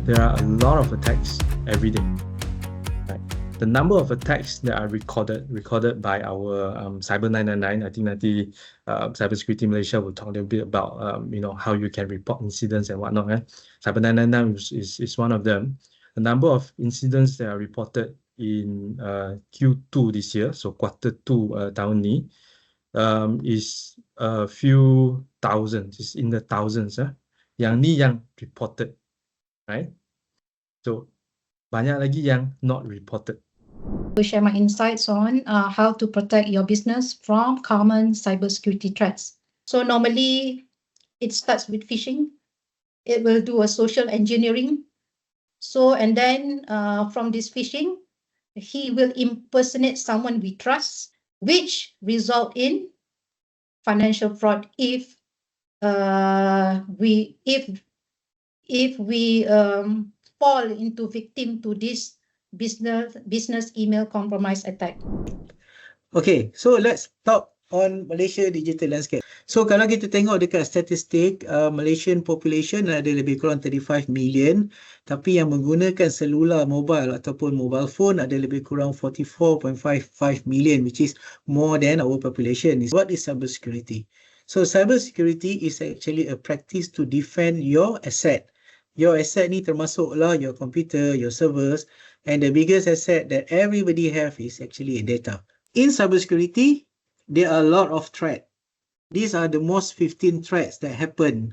there are a lot of attacks every day. Right? The number of attacks that are recorded by our Cyber 999. I think that the Cybersecurity Malaysia will talk a little bit about how you can report incidents and whatnot. Cyber 999 is one of them. The number of incidents that are reported in Q2 this year, so quarter 2 tahun ni, is a few thousands. It's in the thousands. Yang ni yang reported, right? So banyak lagi yang not reported. To share my insights on how to protect your business from common cybersecurity threats. So normally it starts with phishing. It will do a social engineering. So, and then from this phishing, he will impersonate someone we trust, which result in financial fraud if we fall into victim to this business email compromise attack. Okay, so let's talk on Malaysia digital landscape. So kalau kita tengok dekat statistik, Malaysian population ada lebih kurang 35 million, tapi yang menggunakan selular mobile ataupun mobile phone ada lebih kurang 44.55 million, which is more than our population. What is cybersecurity? So cybersecurity is actually a practice to defend your asset. Your asset ni termasuklah your computer, your servers, and the biggest asset that everybody have is actually data. In cybersecurity, there are a lot of threats. These are the most 15 threats that happen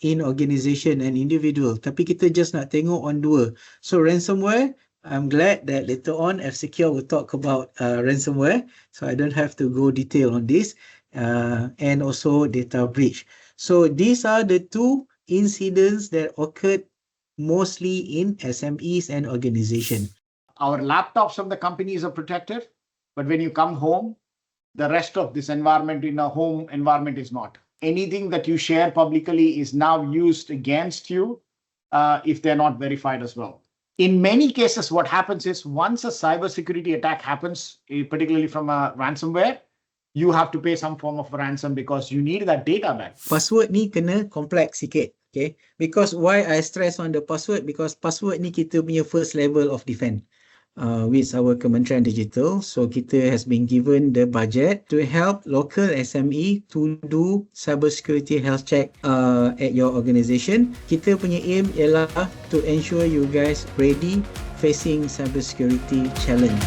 in organization and individual. Tapi kita just nak tengok on dua. So ransomware, I'm glad that later on F-Secure will talk about ransomware. So I don't have to go detail on this. And also data breach. So these are the two incidents that occurred mostly in SMEs and organization. Our laptops of the companies are protected, but when you come home, the rest of this environment in a home environment is not. Anything that you share publicly is now used against you if they're not verified as well. In many cases, what happens is once a cybersecurity attack happens, particularly from a ransomware, you have to pay some form of ransom because you need that data back. Password ni kena complex sikit. Okay, because why I stress on the password? Because password ni kita punya first level of defense with our Kementerian Digital. So kita has been given the budget to help local SME to do cybersecurity health check at your organization. Kita punya aim ialah to ensure you guys ready facing cybersecurity challenge.